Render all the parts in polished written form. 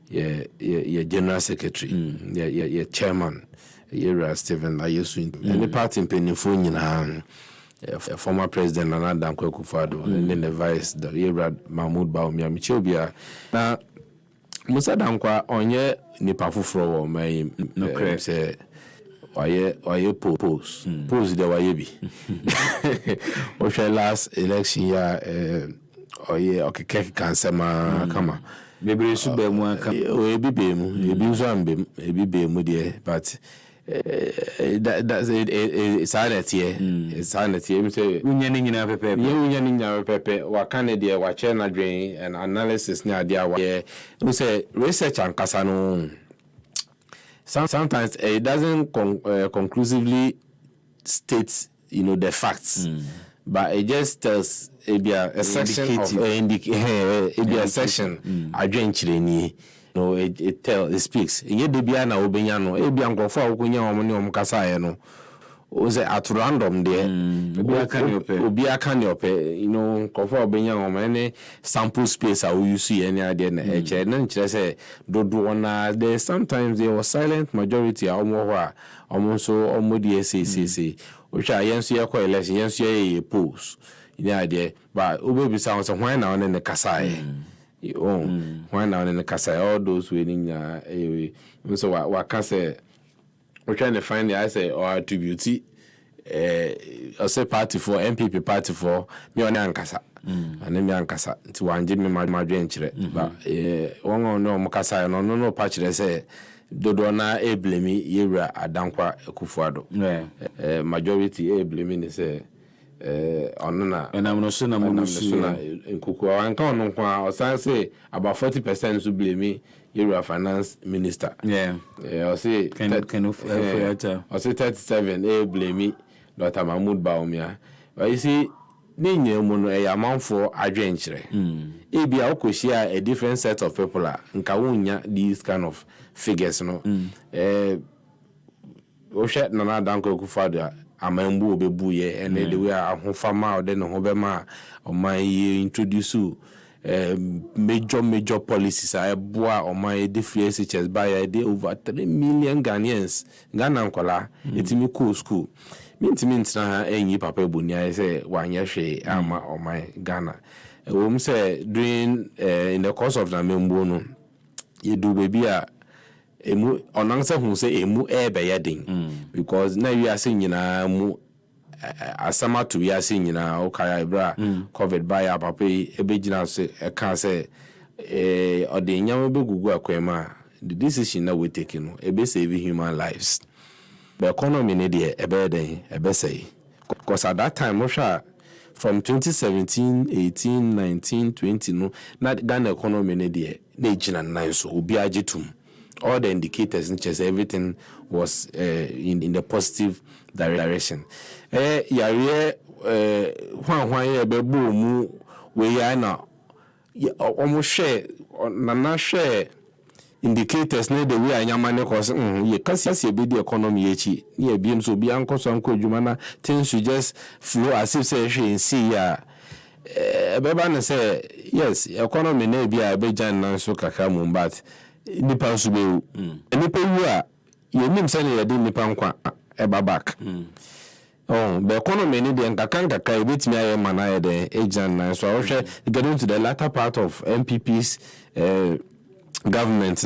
ye general secretary, ye chairman, ye Stephen Ayesu, and the party penifo nyina. Former President Nana Dankwa Akufo-Addo, and then the Vice, the Yebrad Mahmoud Bawumia Michobia. Now, Musa Dankwa onye nipa fufuro wo mai say oye pose the waye bi. Oche last election ya oye okeke kansema kama. Bebre su be mu aka. O ebi be mu, ebi nso ambem, ebi be mu de, but that's silent here. Silent here. Say unya ni nyina pepe. Unya ni nyina pepe. Wa Canada wa China drain and analysis ni adia wa. We say research and kasa no. Sometimes it doesn't conclusively state, the facts, but it just tells a section of a section. It speaks. Ye de bia na obenya no e bia nkofo akonya omne omkasa no o say at random there obi aka ne ope nkofo obenya omne sample space a we use any ade na e che na nkyere say dodo na there sometimes there was silent majority a omo ho a omo so omo de say o sha yenso ye ko election yenso ye polls ni ade but obebi sound so why na on ne kasa why now in the casa all those winning so what can say we're trying to find the I say or attribute I say party for MPP party for me on Ankasa and then me Ankasa to one Jimmy Madrid but one no Mukasa no patch they say Dodona a blame me Yera Adankwa Akufo-Addo majority a blame say onona and I'm not sure I'm in Kuku and count on or say about 40% to blame me you're a finance minister. I'll say I'll say 37 blame me Dr. Mahmoud Bawumia. But you see Ninye mono a amount for adventure. Ebi a share a different set of people nkawunya these kind of figures no. Oshet Nana Dankwa Akufo-Addo amambu obebu ye and the way ahofama o de no hobema o man introduce major policies a boa o man de free SHS by dey over 3 million Ghanaians Ghana nkola etimi cool school mintimi ntina enyi papa bunia say wanya hwe ama o man Ghana we say during in the course of the membu no you do baby a emu onansa hu say emu be yadin because now you are seeing mu asama to we are seeing okaya bra covid by papa ebegina say can say odenya be gugu akwema the decision that we taking ebe save human lives the economy need ebe say because at that time from 2017 18 19 20 no na Ghana economy need na gina nine so obi agitum all the indicators in chess everything was in the positive direction yare hwan be bo mu we ya na omo share na share indicators na the way anyama ne cause ye kasi be the economy echi ne biem so bi ankoso anko dwuma na things should just flow as if say hwe see ya beba na say yes economy na bia be jan na so kaka mu but nipa nso be nipa wu a yenim se ne yede nipa nkwa eba back the economy ni de nkaka ebetimi aye mana ye de agent na so ahwe getting to the latter part of MPP's government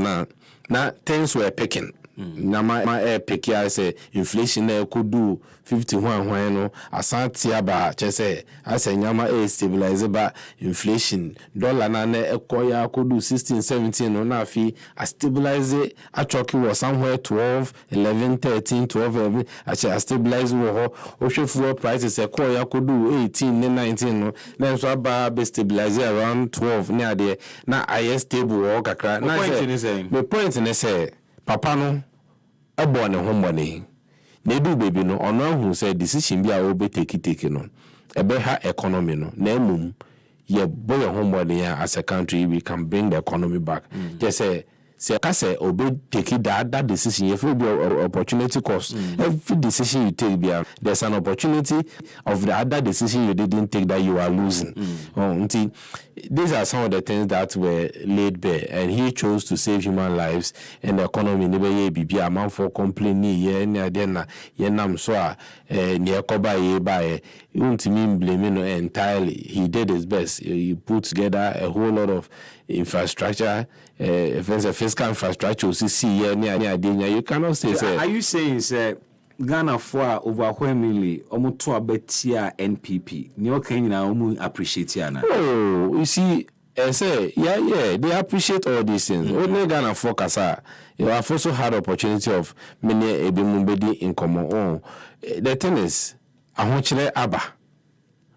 now things were picking na my pick ya say inflation na could do 51 no asante aba che say asa nyama stabilize ba inflation dollar na ekoya could do 16 17 no na fi a stabilize a choki was somewhere 12 11 13 12 a stabilize wo ho fuel prices ekoya could do 18 19 no na so aba be stabilize around 12 near there na I stable wo kakra na the point ni say papa no ebo ne hombone na edu baby no ono ahu say decision bi a wo be take no ebe ha economy no na emum ye boy hombone ya as a country we can bring the economy back just say kase obe take that decision if be opportunity cost every decision you take there's an opportunity of the other decision you didn't take that you are losing these are some of the things that were laid bare, and he chose to save human lives and the economy. Never ye be a man for complaining. Ye na dena ye nam so near koba ye by. You won't mean blaming entirely. He did his best. He put together a whole lot of infrastructure, if there's a fiscal infrastructure. You cannot say. Are you saying Ghana for overwhelmingly almost to a betia NPP? New Kenya appreciate yana. Oh, you see, I say, yeah, they appreciate all these things. Only Ghana for Kasa, you have also had opportunity of many Ebimumbedi in common. Oh, the thing is, I want you to Abba.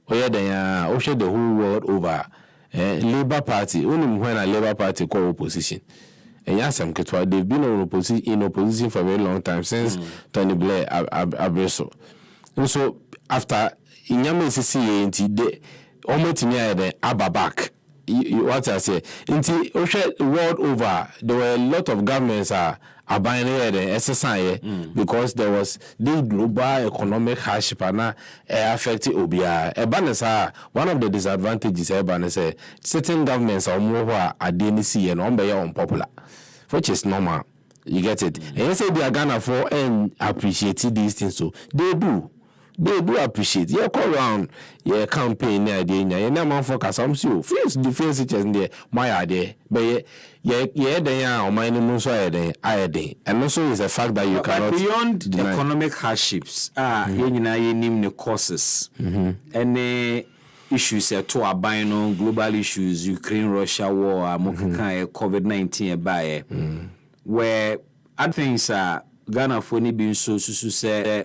Oh yeah, they are the whole world over. Labour Party, only when a Labour Party call opposition. And yes, they've been in opposition for a very long time, since Tony Blair Abreso. And so after Inyame CCA, they almost near the Abba back. What I say, the world over, there were a lot of governments buying the SSI because there was the global economic hardship and affected Obia. One of the disadvantages certain governments are more adenisi and unpopular, which is normal. You get it? And you say they are Ghana for and appreciate these things, so they do. They do appreciate. You call around your campaign near the end. You never focus on you. Face defense is there. My idea, but yeah, they are my name so I and also is a fact that you cannot beyond deny. Economic hardships. You name the causes and issues to our buying global issues, Ukraine, Russia war, COVID-19 by where other things are Ghana for any being so say.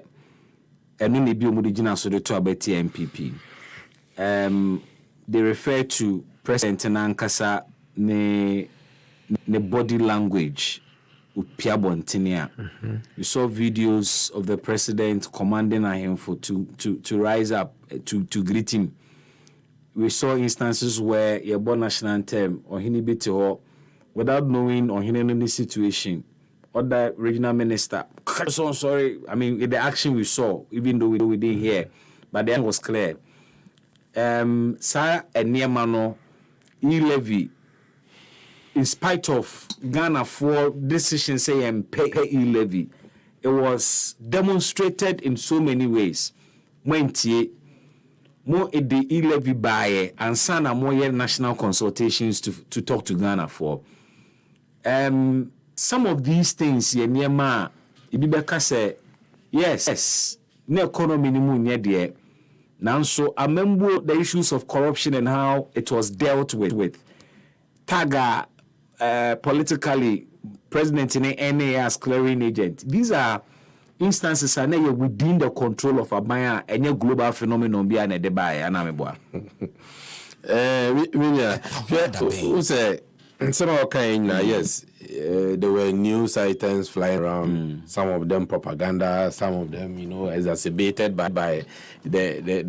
And when they be omudijina so the to about MPP, they refer to President Nankasa ne body language upia bontinia. You saw videos of the president commanding him for to rise up to greet him. We saw instances where your born national anthem or hinibiti without knowing or any situation. Other regional minister, so sorry. I mean, the action we saw, even though we didn't hear, but the end was clear. Sir and Niamano, e-levy, in spite of Ghana for decision saying pay e-levy, it was demonstrated in so many ways. When more the e-levy buy and some more national consultations to talk to Ghana for. Some of these things, Yema, Ibibeka say, yes, no economy ni there. Now, so I remember the issues of corruption and how it was dealt with. Taga, politically, president in NA as clearing agent. These are instances are now within the control of Abaya and your global phenomenon behind the buy and Ameboa. Who say, some of kind, yes. There were news items flying around. Some of them propaganda, some of them, exacerbated by the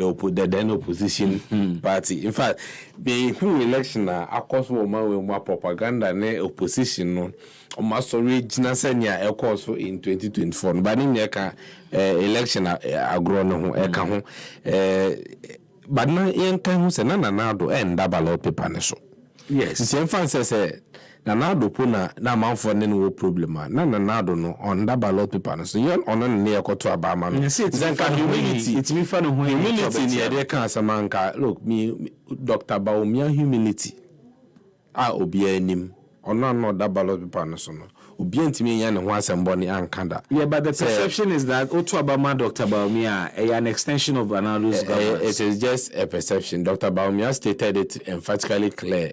then opposition party. In fact, the election, of course, more propaganda and opposition. No, almost original senior, of course, in 2024. But in the election, agrono, but now in time, se na do and double paper so. Yes. The same fan says. Na do puna na manfo ne no problem na do no on that ballot paper so you on na ekoto abama no it's humility it's me fan who humility ne dey kan samanka look me Dr. Bawumia humility obi anim no that ballot paper no so no obi antimi nya ne ho asembo ne ankanda. Yeah, but the perception is that Otu Abama Dr. Bawumia an extension of Analu's government. It is just a perception. Dr. Bawumia stated it emphatically clear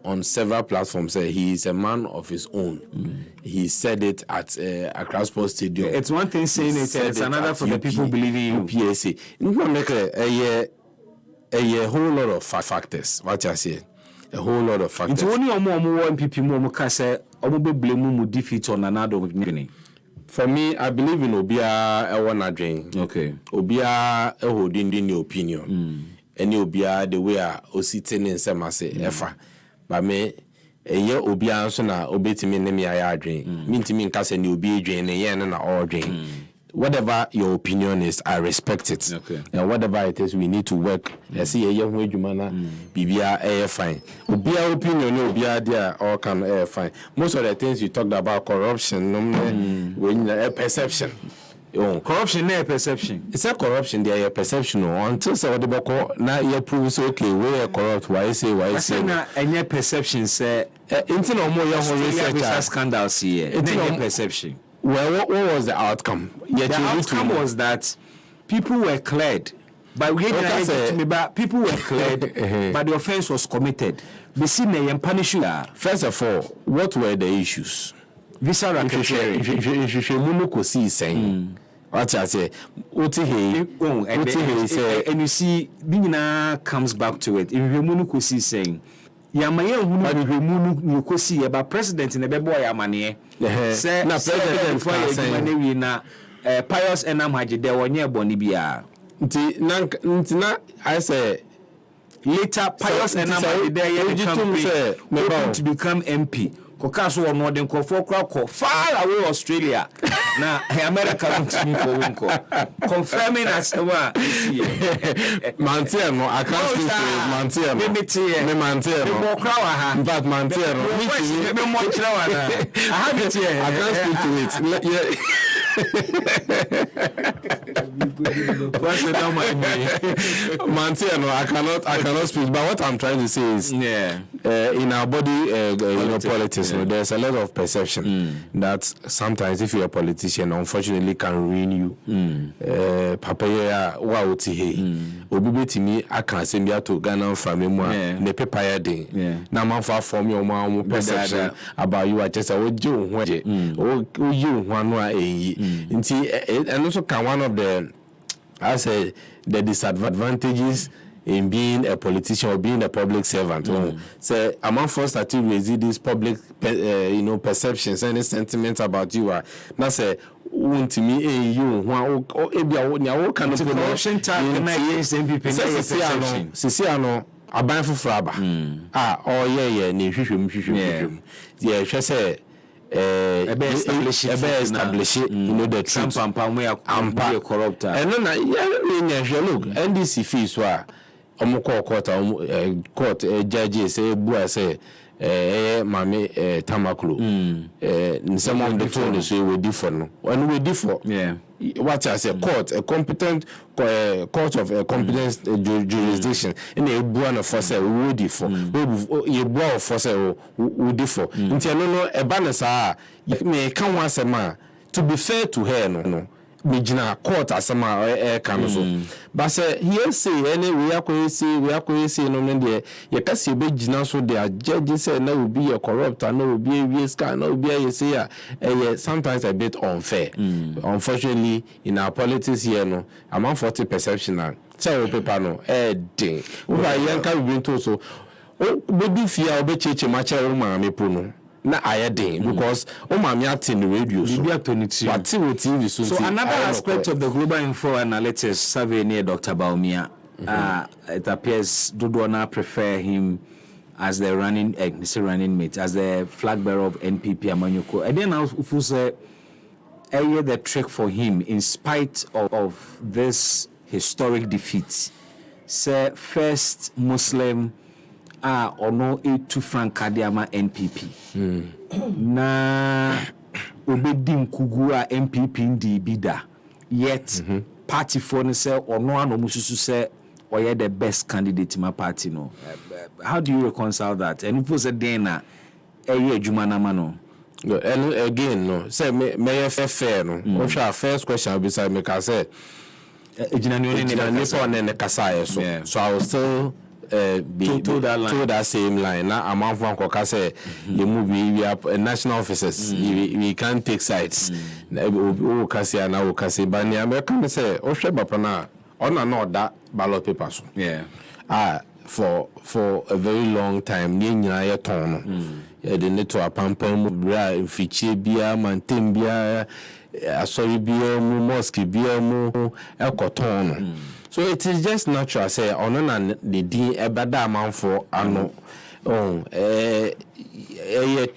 on several platforms. He is a man of his own. He said it at Accra Sports Stadium. It's one thing saying it, it's another for the people believing you. PSA. A whole lot of factors. What you say? A whole lot of factors. It's only one people more say blame mu defeat on another with me. For me, I believe in Obia Ewana Drain. Okay. Obia holding the opinion. And Obia the way I sitting in some say efa. But me Obia so na obetimi ne me aya adwen. Mintimi nka se ne obi adwen ne ye na all adwen. whatever your opinion is, I respect it. Okay. And whatever it is, we need to work. I see a young Jumana, Bibia, fine. Ubia opinion, Ubia, there, all can fine. Most of the things you talked about, corruption, when perception. Corruption, no perception. It's a corruption, they are perception. Until so the boko now you prove okay, we are corrupt. Why say any perception say until no more research scandals here. Any perception. Well, what was the outcome? The outcome was that people were cleared. But people were cleared, but the offense was committed. First of all, what were the issues? Visa racketeering. What I say, and you see, Bina comes back to it. If you munukusi saying, Yamaya about president in the Bebo Yamane, say, na president for na Pius and Amhaji, there were near Bonibia. I say, later Pius and Amhaji, there to become MP. Kokaso or Northern Kofo far away Australia. Now America wants me for Unko. Confirming as well. Mantiano, I can't speak to Mantiano. Me Mantiano. In fact, Mantiano. I have it here. I can't speak to it. Mantiano, I cannot speak. But what I'm trying to say is, in our body, politics, there's a lot of perception that sometimes if you're a politician, unfortunately can ruin you. Papaya, wa utihe. Obibe timi aka sembia to Ghana family mo ne paper day. Na man for form your mom perception about you. I just say o you one nti and also can one of the I say the disadvantages in being a politician or being a public servant. So among first that you raise these public perceptions and sentiments about you are not say want me you kind of corruption tag against MPP Sisiano aban fufraba ni hwehwem yeah say establish the truth ampa corrupt and then look NDC fees were court judges say bua say mame tamaklo some of the phone so we differ no when we differ what I say court a competent court of a competent jurisdiction in a bua no for say we differ we bua for say we differ nti no e ba na sa me kan wa sema to be fair to her no Mijina court asama kan so but say here say any we akoye say no me ye kase be gina so the judge say na obi a corrupt na obi a scan na obi a say sometimes a bit unfair. Unfortunately in our politics here no among 40 perception na say paper no ding we yanka we been to so baby fear obi cheche macha o ma me no na ayedin because mami atin radio so TV so another aspect of the global info analytics survey near Dr. Baumia it appears Dodona prefer him as the running mate as the flag bearer of NPP Amanyoko and then also say the trick for him in spite of this historic defeat say first Muslim ono to Frank Kadiama NPP na obedi nkugua NPP ndi bida yet party for no say ono anomususu say oye the best candidate in my party no how do you reconcile that and if say den na adwuma na ma no and again no say me fair no what your first question beside me can say ne kasa so I will still to that same line. Now, I'm on for say the movie we are national officers. We can't take sides. Oh, Cassia now, Cassia, but the American say, oh, Shebapana, on not that ballot papers. Yeah. For a very long time, near ton. The need to a pampam, Fichi beer, Mantin beer, sorry beer, mosque beer, Elcoton. So it is just natural say on the D ebada man for ano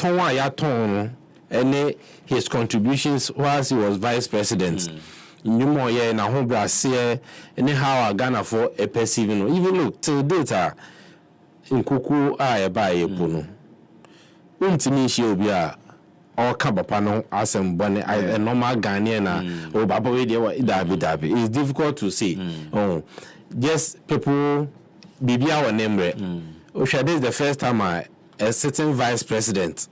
ton and his contributions whilst he was vice president nyumo ye na ho brase ne how Ghana for a perceive no even look till data nkuku a ye ba ye po no untimi hie obi a or kabapa no asem bone a normal Ghanaian na o baba we dey dabi it's difficult to say just people bibia wonemre this is the first time a certain vice president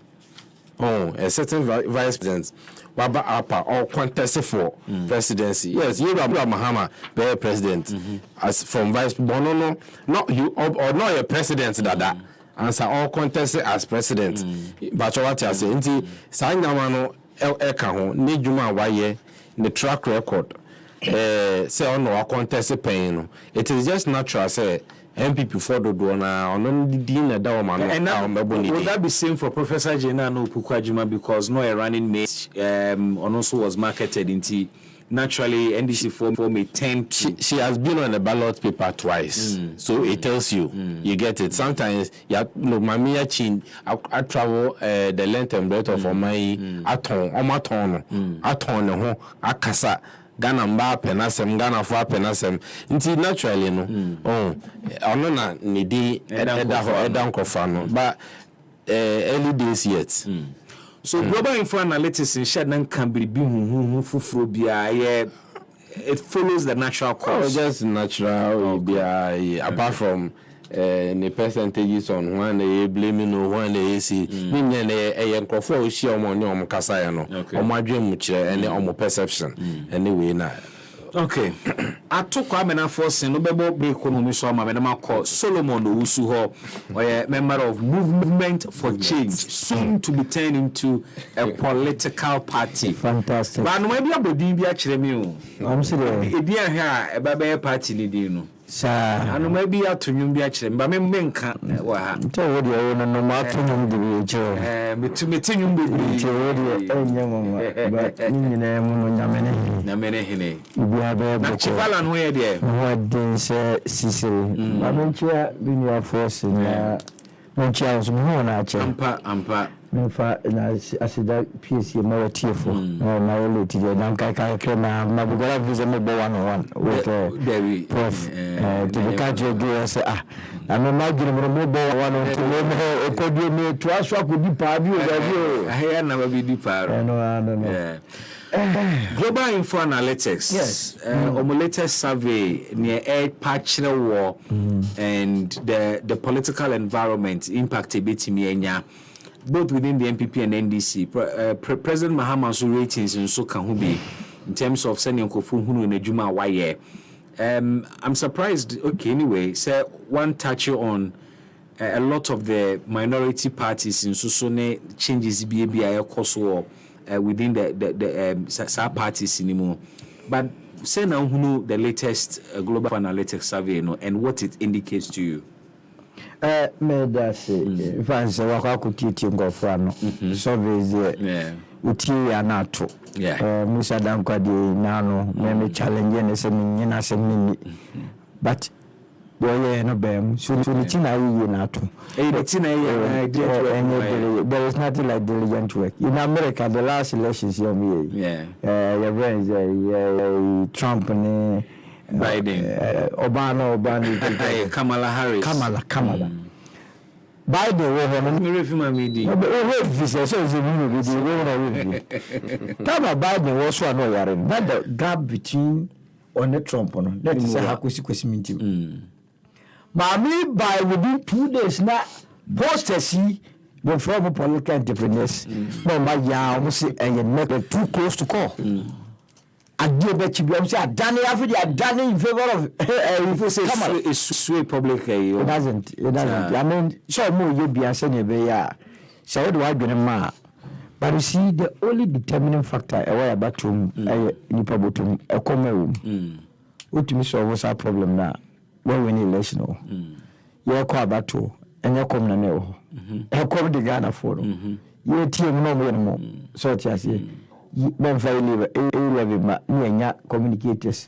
a certain vice president waba apa or contest for presidency. Yes, you Abraham Mahama be president as from vice no not you or not a president that answer all contest as president but what I say nti sign no e ka ho ne djuma waye the track record say on no contest pen no it is just natural say MPP for do na ono di na da o man would that be same for Professor Jena no Pukwajima because no a running mate also was marketed into naturally NDC form a 10 she has been on the ballot paper twice so it tells you you get it sometimes ya no mamia chin I travel the length and breadth of my aton no ho akasa Ghana mba penasem Ghana for penasem nti naturally no ono na nidi edan kofa no but early days yet so global info analytics in shed nan can be fufuro bia it follows the natural course just natural bia apart from the percentages on one they blaming no one they see meaning e nkofo o hia omo ne omo kasa ya no omo adwen mu kire ene omo perception anyway na okay atoko amena force no bebo be economy so ma na call Solomon Owusu ho or member of movement for change soon to be turned into a political party. Fantastic. But no be abodin bi a kire mi o I'm serious e dia ha e ba be party ni di no sa anu ma bi atonwum bi a kire mba me menka wa ha nto wo de no ma atonwum de bi kire metinwum be bi wo de enye mama ba ni nyina mu no nyamene hene bi abe na chifala no ye de ho den se sisiri ba menchia bi ni force na menchia so mo na ache ampa mefa na asida PSC ma watiefo na wole tije na kai krema na bugara visa me bo 101 with prof to the country do say I'm imagine mo bo 101 to me okodu me to aso akodi pa bi o da bi o ahia na ba bi di pa no Global Info Analytics yes latest survey near air patch war and the political environment impact a bit me both within the MPP and NDC. President Mahama's ratings in so can be in terms of sending Kofu Hunu in a Juma Waye. I'm surprised. Okay, anyway, say one touch on a lot of the minority parties in Susone changes BABI course war within the parties anymore. But say now who the latest Global Analytics survey and what it indicates to you. Me da se fans wa kwa kutiti ngofra no surveys uti ya nato Musa Dankwa di nano me challenge ne se nyina se mini but boye no bem so ti na yi nato there is nothing like diligent work in America. The last elections your friends Trump ne Biden Obama Kamala Harris Kamala Biden wo hono me refima medi o visa so ze mi medi wo na Biden wo so no yare that the gap between on Trump no let us say hakosi mintim Mami by within 2 days na posters the from political entrepreneurs no ma ya o say e too close to call Adio bechi bi am say adane afidi adane in favor of if you say it's sway public it doesn't I mean so mo you be say ne be ya so what do I do ma but you see the only determining factor e why batum nipa botum e komawum utimi solve that problem na when we need election you call abato enye kom na ne ho e kom de Ghana for you team no mo so ti ase ben very live ma nya communicators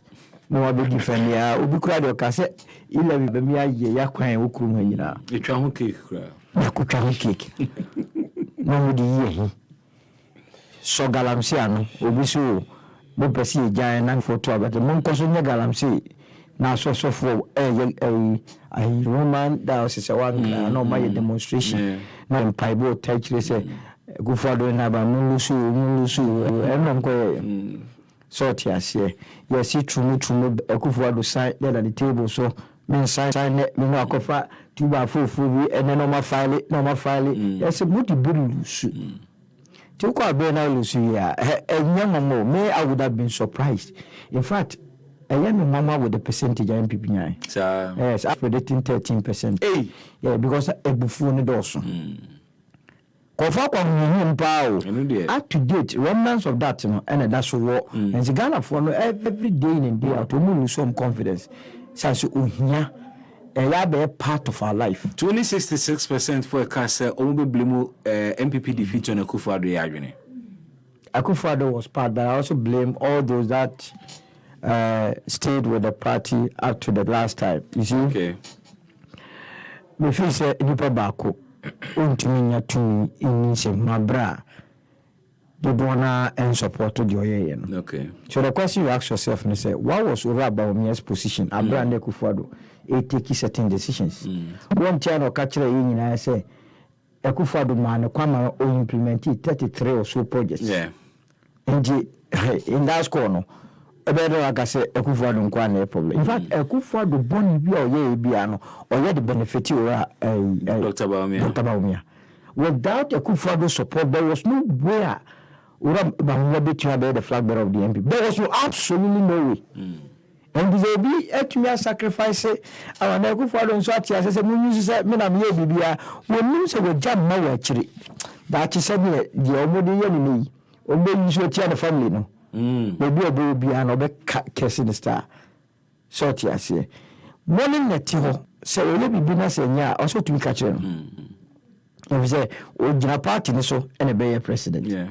no wa be defend ya obi kura de ka se 11 be mi aye ya kwan wo kuru nyina etwa ho cake kura ya ku twa ho cake no mo di ye so galamsia no obi so mo pesi e jan nan photo abate mo nko so nya galamsey na so for a Roman diocese one no my demonstration na Bible teach say go for do na ba mo lusu e no nko so ti ase you see true akufo do sign there at the table so me sign me no akofa tuba fufu bi and no ma file yes muti buru lusu ti ko abe na lusu ya enyama me I would have been surprised in fact I am mama with the percentage of MPP nyai yes I'm predicting 13%. Hey yeah because ebufu ne doso kofa kwa nyum pa up to date remnants of that no and that's what and the Ghana for no every day in and day out to lose some confidence so ohia be part of our life 66% for a case omo blame MPP defeat on Akufo-Addo yadwene. Akufo-Addo was part, but I also blame all those that stayed with the party up to the last time. You see? Okay. Me feel say nipa bako untimi nya tumi ini se mabra the dona and support to the oye. Okay. So the question you ask yourself and say, what was Obaomia's position? Abra and Akufo-Addo take certain decisions. One channel catch the union I say Akufo-Addo man kwama o implement 33 or so projects. Yeah. And in that corner ebedo like I say Akufo-Addo nkwa na problem. In fact Akufo-Addo boni bi oye bia no oye the benefit ora Dr. Bawumia. Without Akufo-Addo support there was no way ora Bawumia betua be the flag bearer of the MP. There was absolutely no way. And they be etumi sacrifice our Akufo-Addo nso ati ase munyu se me na me bibia wonu se we jam na we akiri that is say the omode ye ni ombe nso tia the family no obi bia no be kese the star so ati ase morning neti ho se ole bibi na se nya also tumi ka kire no we say o jina party ni so ene be president yeah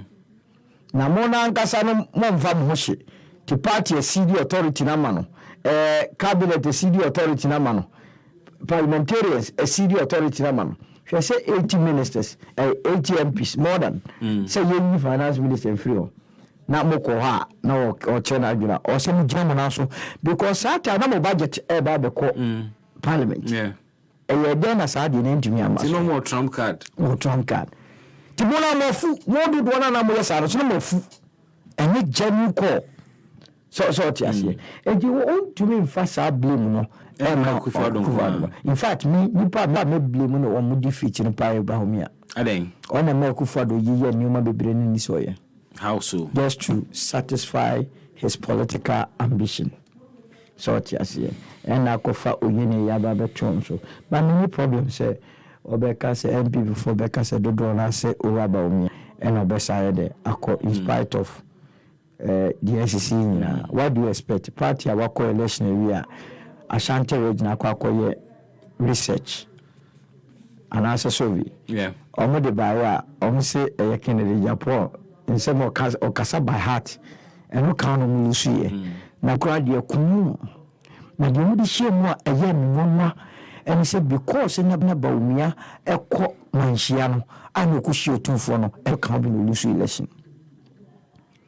na mo na nkasa no mo mfa mo hye the party a CD authority na mano cabinet a CD authority na mano parliamentarians a CD authority na mano she say 80 ministers 80 MPs more than say you finance minister free na mo ko ha na o chena adwuna o se mo gina mo na so because that na mo budget e ba be ko parliament yeah e dey na sa de na ntumi ama so no more trump card ti mo na mo fu mo do do na mo yesa so mo fu ene janu ko so ti ase e di won to me fa sa blame no e na Akufo-Addo in fact me nipa ba me blame no o mo defeat no pa Bawumia aden ona me Akufo-Addo yiye ni o ma bebre ni so ye how so just to satisfy his political ambition so ti ase and akofa oyene ya ba beton so but no problem say obeka say MP before obeka say dodo na say Bawumia and obesa de akọ in spite of the SCC what do you expect party our coalition area Ashanti region akọ research and answer survey yeah omo de bawa omo say Kennedy Japan in some okasa by heart and no count on lusu na kwa de kunu na de mu de shemu a nwa and say because na Bawumia ekọ manhia no ana okushi otumfo no e kan bi no lusu election.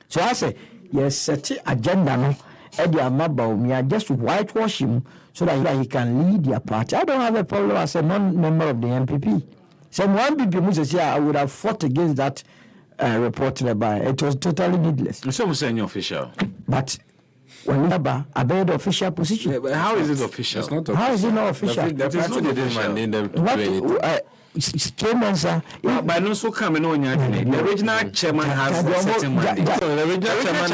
So I say, yes, set agenda no, Eddie Bawumia just to whitewash him so that he can lead their party. I don't have a problem as a non-member of the MPP. So one MPP I would have fought against that report by. It was totally needless. So we say official. But when I bear the official position. Yeah, but how is it official? It's not official. How is it not official? The party didn't mandate them to do anything. But no so come no the original chairman has a certain mandate. So the original chairman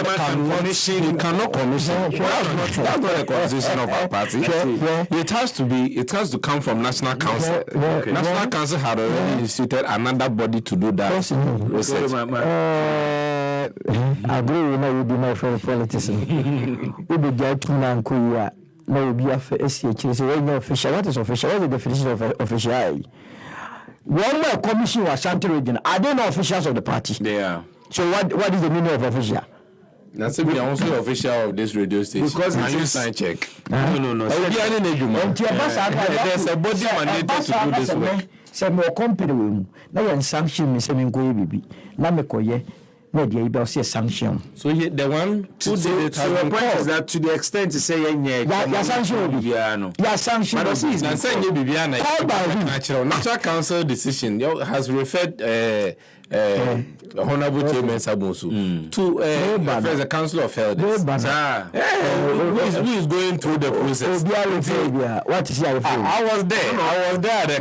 cannot commission. That's not a constitution of our party. It has to come from National Council. National Council had already instituted another body to do that research. I agree with you be my friend politician. We be get to na nkuya. No will be official. So when official, what is official? What is the definition of official? One more commission was Ashanti region. Are they not officials of the party? They are. So what is the meaning of official? That's we are also official of this radio station. Because and you sign check. No. There's a body mandated to do this work. Say more company we na yan sanction me say me go bibi. Na me koye na dia ibe say sanction. So the one who did it So has the been point is called. that to the extent to say Ya sanction obi. Ya sanction. But also, it's not saying you be Called by who? Natural Council decision has referred Honorable Chairman Sabunsu to the Council of Elders. Who is going through the process? What is your refer? I was there. The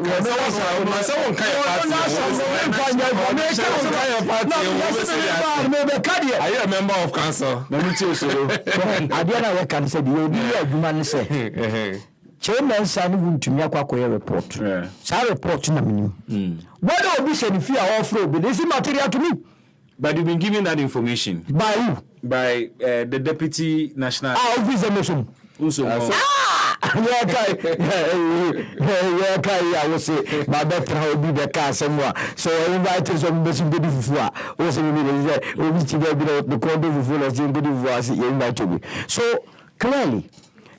Are you a member of council? I don't can say the woman say. Chairman Sani wuntumi akwakoye report. Sa report na menu. Whether obi say if you are off road, this is material to me. But you've been given that information By who? by the deputy national. Officer Mission. I will say, my better will be the car somewhere. So I invited some person to do for also we to the corner full of the invite me. So clearly,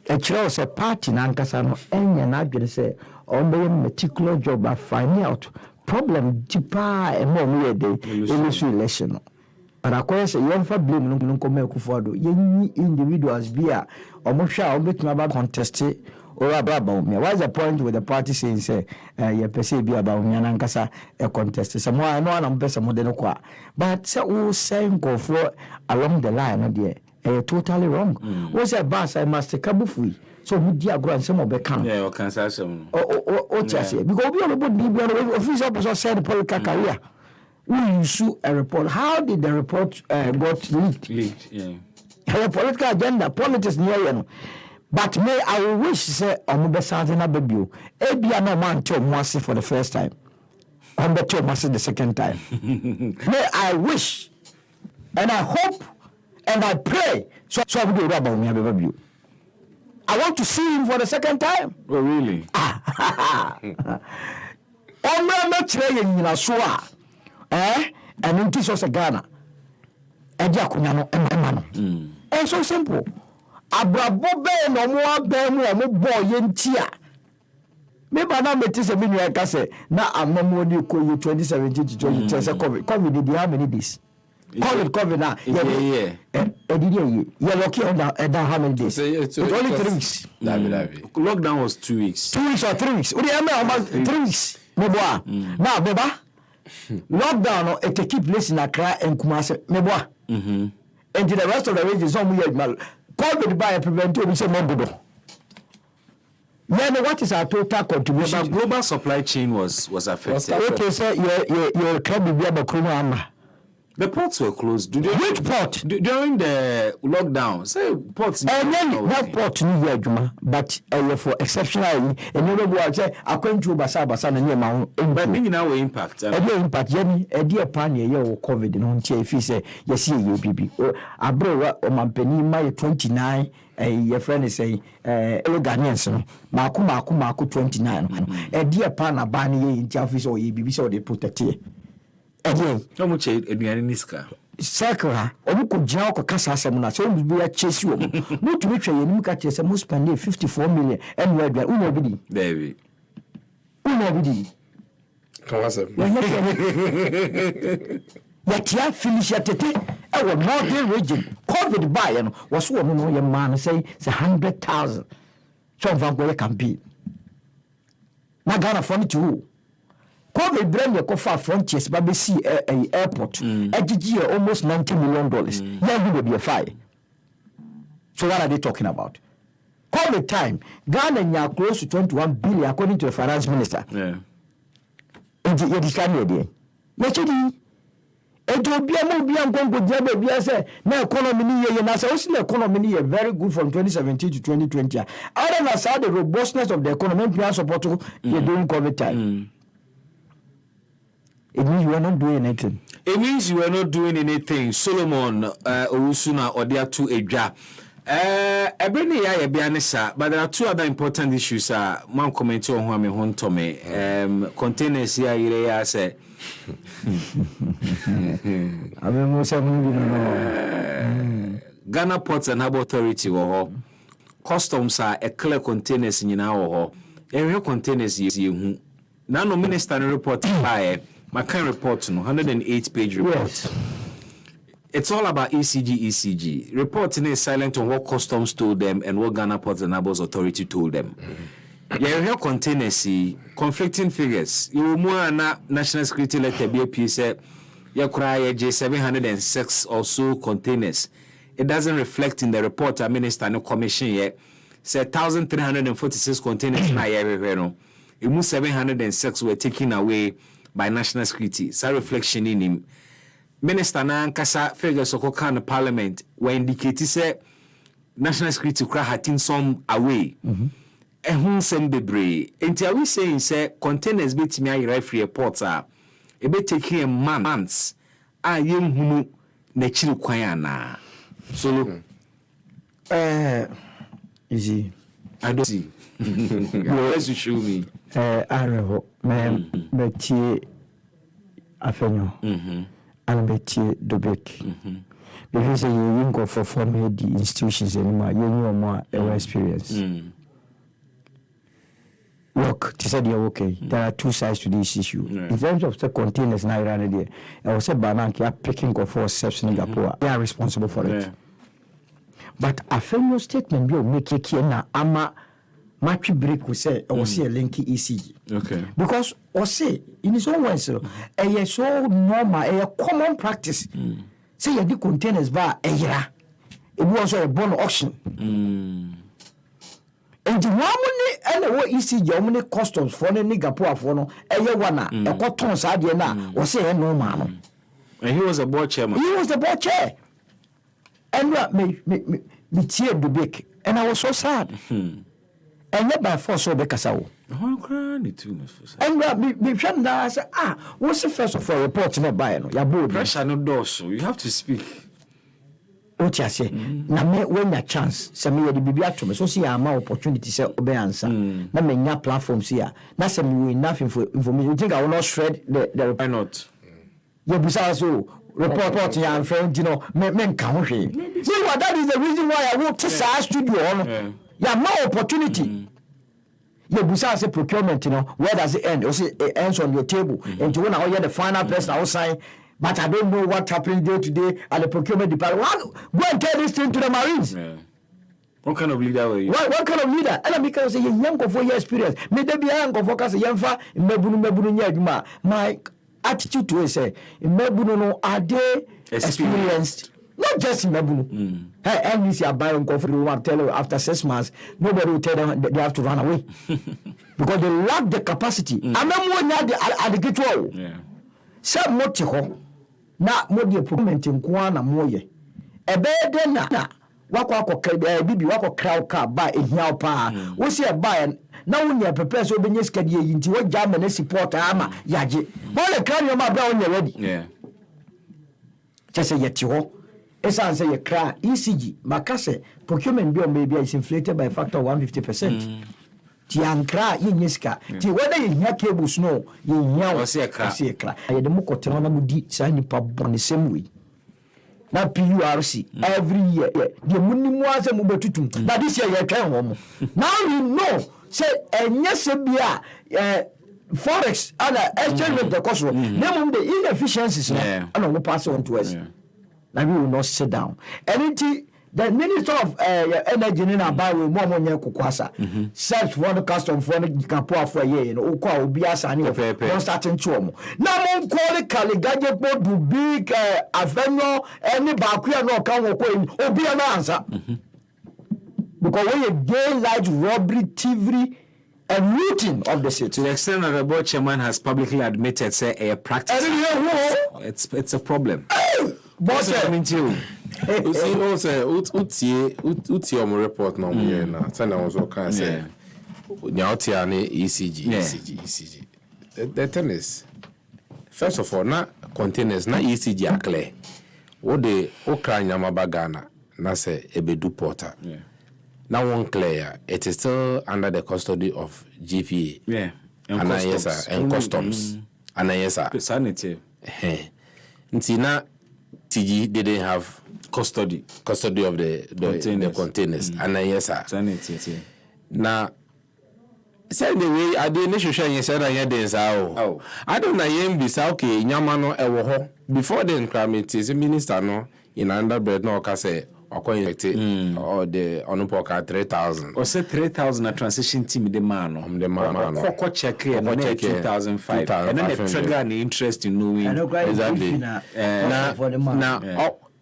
a chose a party in Ankasano and an argument say, on the meticulous job of finding out problem deeper and more weird in this election. But of course, you don't blame no come kufodo. Any individuals be a almost sure about contested or about me. What's the point with the party saying say you perceive be about me and Ankasa a contest? Some more I know I'm best more than qua. But so saying go for along the line, dear, totally wrong. What's a bus I must take a free. So we dear grant some of the camp. Yeah, or cancel some. Oh, just because we are about the official said the political career. We issue a report. How did the report got leaked? Yeah. A political agenda, politics near. But may I wish say Omobe Santina Baby, Ebia no man to Mwasi for the first time. Ombe to Mwasi the second time. May I wish and I hope and I pray so I will do about me baby. I want to see him for the second time. Oh really? Omra me tire nyina so a and into so Ghana. And Jakunya no emma no. And so simple. Abrabo be no mo be mo boy yentia. Me ba na meti se me nua ka se na amamo ni ko 2017 to 2020 say COVID did how many days? COVID now. Yeah. You're lucky on that how many days? It's only 3 weeks. Lockdown was 2 weeks. 2 weeks or 3 weeks. What do you mean almost 3 weeks? Now, Beba, lockdown it take place in Accra and Kumasi. Meboa. And to the rest of the region, some weird mal. COVID by a preventive, we say Mobudo. Then what is our total contribution? But global supply chain was affected. Okay, sir, your club will be able to. The ports were closed. Which port? During the lockdown. Say ports. And then that port ni here Juma, but for exceptional and you know say according to Basa and your mount. But meaning now impact. Impact Jenny, a dear pan ye COVID no if you say yes you BB. Abro o mampeni my 29 your friend is saying Ghanaians no. Maku 29. A dear pan a bani in office or ye BB so they protect you. Again, how much eduane niska? Circle ha, omu ko jina ko kasa asem na so omu be chase you. No to make sure you muka chase mo spend 54 million and we do uno bidi. David. Uno bidi. Kawasa. Yatia finish yatete e wo northern region. COVID buy no was wo no your man say 100,000. So van go campaign. Na Ghana for to COVID brand your coffee frontiers, but see a airport. A almost $90 million. Yeah, will be a fire. So what are they talking about? COVID time, Ghana are close to 21 billion according to the finance minister. Yeah. And the Canadian. Naturally, it will be a movie and say, no economy year, and as the economy year very good from 2017 to 2020. Other than that, the robustness of the economy, plan support during COVID time. It means you are not doing anything. It means you are not doing anything. Solomon Owusuna Odiatu Edja. Ebeni ya bianisa, but there are two other important issues. Man comment on who me hon tome. Containers here ire ya say. Ghana Ports and Harbour Authority wo customs are a clear containers nyina wo ho. Containers ye hu. Na no minister report by my kind report no 108-page report. it's all about ECG. Reporting is silent on what customs told them and what Ghana Ports and Harbors Authority told them. You hear containers, conflicting figures. You more national security letter be a piece. You cry 706 or so containers. It doesn't reflect in the report. Minister no commission yet. Say 1,346 containers na everywhere no. 706 were taken away by national security. So reflection in him. Minister na nkasa figures okoka no parliament were indicate say national security cry hatting some away. Ehun sem bebre. Enti are we saying say containers betimi ayira free airports a e be taking months a yemhunu na chiri kwan ana. So easy. I don't see. You always show me. Areho me tie afenyo. And be tie dobek. Because you go for form the institutions anymore, you know more experience. Look, to say okay, there are two sides to this issue. In terms of the containers now around there, I was said Bananki are picking up for steps in Singapore. They are responsible for it. But a famous statement will make it here now. Ama match break will say I was say a linky ECG. Okay. Because or say in his own way, so a so normal, a common practice. Say you do containers bar a year. It was a bond auction. And the woman and what ECG, how many customs for the nigga poor for no, a yewana, a cotton side na, or say no man. And he was a board chairman. He was the board chair. And what me tear the big, and I was so sad. And yet by force so becasao. Oh, granny too much for sad. And what me friend I said, what's the first of all report to me by no? Your board pressure no door, so you have to speak. What you say? Na me when your chance, say me the bibi ato so see am opportunity say obe answer. Na me nya platforms here. Na say me enough information. You think I will not shred the Why not? You busa so report ya and friend, you know, me nka ho hwe. See what that is the reason why I want to say studio on. Ya more opportunity. You busa say procurement, you know, where does it end? You see it ends on your table. And to when I hear the final person I will sign. But I don't know what happened day to day at the procurement department. Go and tell this thing to the Marines. Yeah. What kind of leader were you? What kind of leader? And because you young of 4 years experience. Me de be young of focus young fa mebunu nya. My attitude to it say mebunu no are they experienced? Not just mebunu. Hey, and this are buying coffee will tell you after 6 months nobody will tell them they have to run away. Because they lack the capacity. Amemo nya the get Yeah. Say moti ho na modi improvement nko na moye ebe de na wako akọ bibi wako crowd car ba ehia pa wo se ba na wonya prepare so benye skadi yi nti wo jam na support ama yaje bo le kan yo ma bra wonya ready Yeah. Just yeti ho esa say ye kra ECG makase procurement bi o maybe is inflated by a factor of 150%. Ti ankra yenyeska ti whether you hear cables no you hear o se kra ye dem ko tena na mudi sai ni pa bon same way na PURC every year the munimu ase mu betutum na this year ye twen wo mo now you know say enye se bia forex and exchange rate the cost name the inefficiencies and we pass on to us now we will not sit down anything. The Minister of Energy in Abai will more money kukwasa. Search for the custom for the Kapua for a year, you know, Uka will be as an one starting chomo. Now, one call it Caligaje do big Avenue, any Bakuya no come or be an answer. Because when you daylight robbery, thievery, and looting of the city. To the extent that the board chairman has publicly admitted, say, a practice. It's a problem. What's happening to you? You see, also, utie omo report na omo here na. Say na also can say. Nya utie ani ECG. The thing is, first of all, na containers na ECG are clear. What the okra nyama bagana na say ebedu porter. Now one clear, it is still under the custody of GPA. Yeah. And customs. And customs. And yes, sanity. Ntina TG didn't have custody of the containers. And yes, sanity. now Say the way I did initially you said I had this out. I don't know yen be okay, Yamano ewo before then climate is a minister no in underbred no say or the Onupoka 3,000. Or say 3,000 a transition team the man the man check here 2005 and then the trigger and the interest in knowing exactly now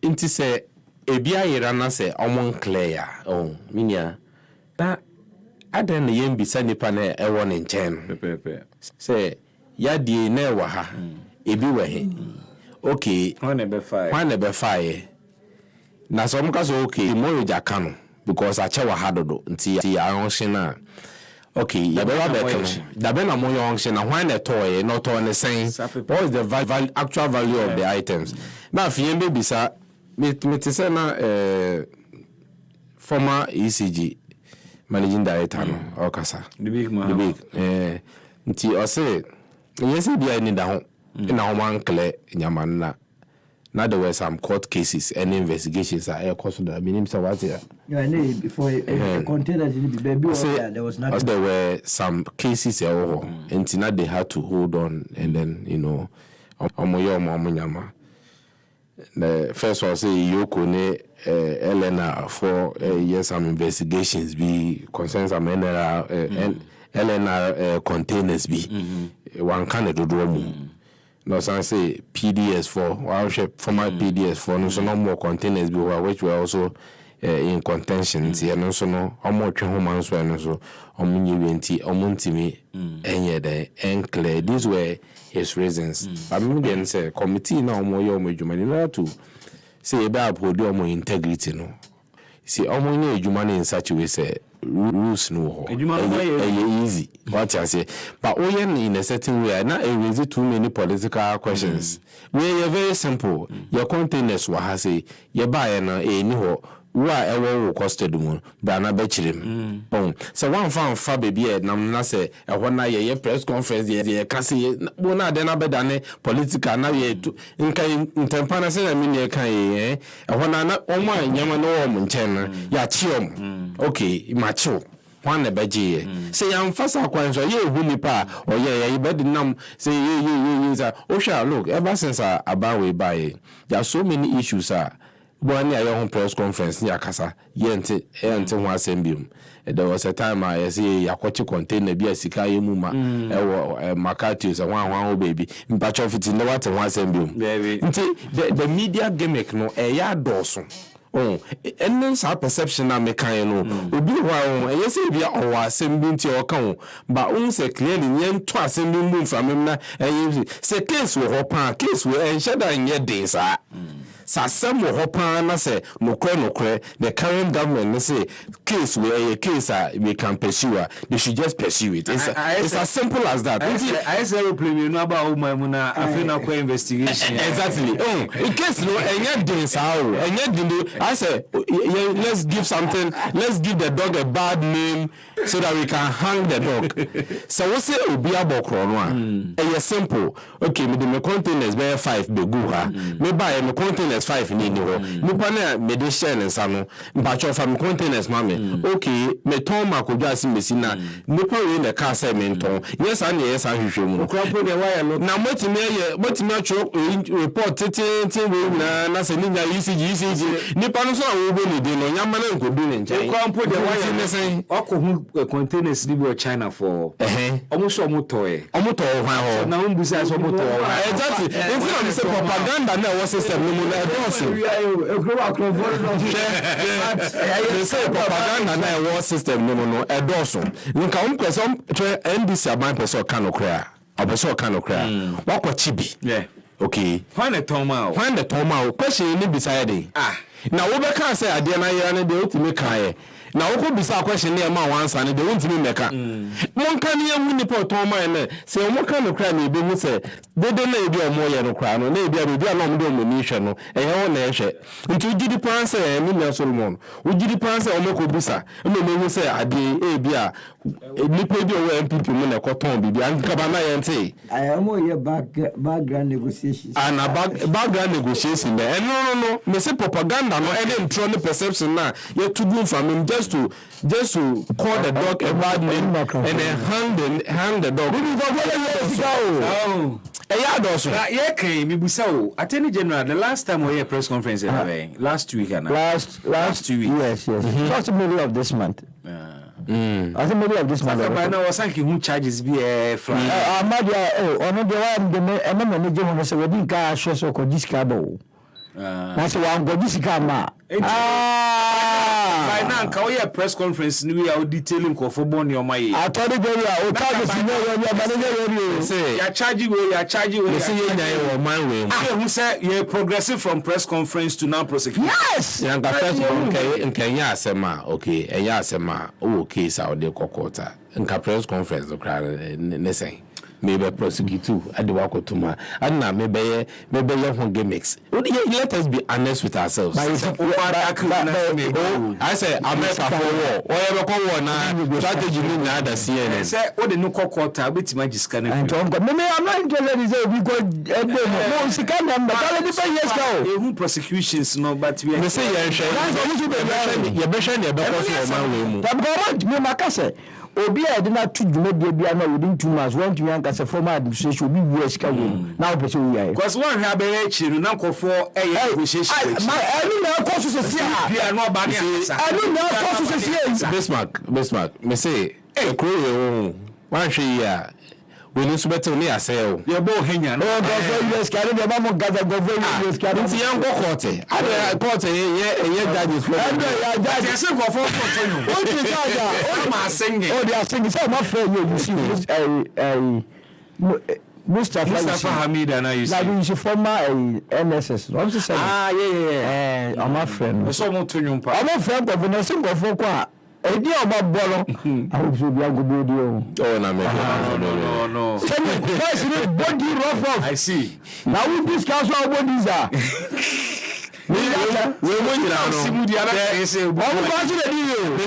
into say ebia yirana say omon clear minia na adan na yem bisa nipa na ewo ne nchen say yadie na ewa ha ebi we okay when be fire na some ka so okay mo ja kanu because ache wa hadodo nti ya onhye na okay ya be wa be kanu da be na mo yo onhye na when the toy no to ne sen what is the actual value of the items na fien be bisa me say na former ECG managing director no okasa the big nti o say yes bia ni da ho na ho man clear nyaman na there were some court cases and investigations are cost that meaning so what here before containers there was nothing. There were some cases and now they had to hold on and then the first one say Yoko ne Elena for some investigations be concerns some Elena containers be one kind of do no some say PDS4 former PDS4 so no more containers be which were also in contention here no so no omo twe ho man so no so omo nyewenti omo ntimi enye de enclear these were his reasons but me then say committee na omo ye omo adwuma ni to say e ba uphold omo integrity no see omo nye adwuma in such a way say rules no ho easy what I say but in a certain way na e raise too many political questions we are very simple your containers wa ha say ye ba na ni ho wa ewo costed mu ba na ba chirem so one fa baby e nam na say e ho na ye press conference ye ka say bo na de na be dane political na ye nka ntempa na say na mi ne kan ye ho na omo anyama no wo mu nchen na ya chiom okay macho one na beje say am fasa kwan so ye hu nipa o ye be nam say ye o sha look ever since about we buy there are so many issues One year your press conference near Casa, Yente, ho assemblium. There was a time I say Yakochi container be a Sikayi Muma, Makati, one baby, in patch of it in the water one assemblium. The media gimmick no a yard Dawson. And then our perception na mekano obi wa yes e bia o assembly nti o kan ba un se clearly yen to assembly move from him na say case wo hopa case wo ensheda nye den sa some hopa na say no kre the current government say case we a case we can pursue they should just pursue it it's as simple as that I say you know about na afina ko investigation exactly in case no enye den sa o enye den I say let's give the dog a bad name so that we can hang the dog so we say obi abokro no a simple okay me the containers be 5 be go ha me buy me containers 5 ni ho me pa na me de share nsa no mpacho fa me containers ma me okay me ton ma ko dwa simesi na me pa we the car say me ton yes and yes ahwehwe mu krapo de wire no na motimi acho report tin we na say ni nya ECG nipa no so a wo ni de no nyama na nkodu ne nchen krapo de wire ne say okohu containers ni be China for almost omotoe hwan ho na umbusa so omotoe exactly if you say propaganda na wo system no mu na do they say propaganda na war system no edoso nka umkweso NBC aban person kan okra obeso kan okra wakwachi bi okay when the toma question ni beside na wo be kan say ade na yera ne de otimi kan na woko bisa question na ma wansa ne de wontimi meka monka ne ewu ni pot on man na se o moka no kra na ebi mu se de na ebi o mo ye no kra no na ebi a no mo de mo ni hwe no ho na ehwe nti ugidi pan se mi na Solomon ugidi pan se o meko bisa no me se ade ebi a nipa bi o MPP mu na koton bibi an ka ba na ye nti mo ye background negotiations background negotiation no me se propaganda no any intro ne perception na ye to do from him just just to call the dog a bad name and then hand the dog. Yeah, came Mibusao. Attorney General, the last time we had a press conference last week. Last 2 weeks. Yes. Just the middle of this month. I think middle of this month. By now, I was thinking who charges be a fly. Ono the one the manager who say we didn't cash so called discabo. That's why I'm going to come. By now, can we have press conference? We are detailing for money on my. I told you, I say, you're charging. You see, you're my way. Who said you're progressive from press conference to now prosecution? Yes. Young first in Kenya, Sema, okay, and Yasema, okay, Saudi Kokota, and press conference, the crowd, Nessay. Maybe prosecute too at the walk to my and now maybe you won't gimmicks. Let us be honest with ourselves. I say America for war. Whatever war now strategy now the CNN. Say what the no quarter bit magic scanning. I'm not interested in because no number who prosecutions no but we say you're Obi I did not to media be within 2 months. One to young as a former administration will be worse. Now, because one have a chill, uncle for a negotiation. I don't know, causes a Bismarck, may say, a crew, one she, we need to better me. I say, you're both hanging. Oh, yes, carry the mom of Gaza go very yes, carry the young court. I caught a judges. I'm singing. Oh, they are singing. So much for you see, Mustafa Hamid and I used to former NSS. What's the saying? Yeah. I'm a friend. I'm a friend of a single folk. A deal about Bolo. I hope you'll be a good video. Oh, no. Body rough off. I see. Now we discuss our bodies are. This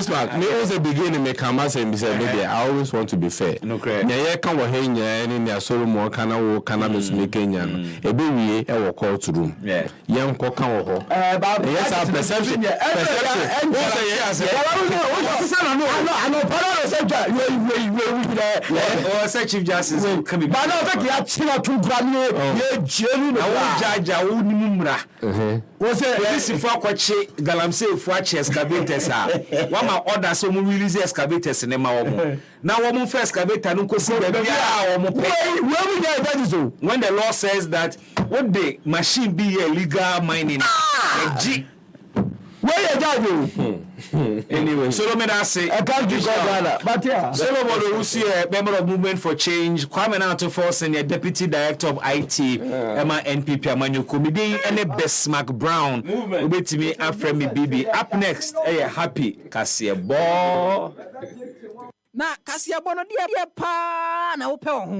man, me also beginning me come as and say maybe I always want to be fair. No correct. Yeah, can we hang any ya solo more can I make Kenyan. A baby I will call to room. Yeah. Young cock can yes, our perception. Chief Justice coming. But I think you have seen a 2 gram. This is for Quachi Galamsey for excavators. One my order so we release excavators in the Mao. Now, one first excavator, no question. When the law says that would the machine be illegal mining? Where you anyway, so let me say, I can't do that. But yeah, Solomon Urusi, member of Movement for Change, Kwame Nato Senior Deputy Director of IT, Emma NPP, Amanu Comedy, and a Bismarck Brown. Wait to me after me, BB. Up next, happy Cassia Ball. Na Cassia Bono, dear pa, na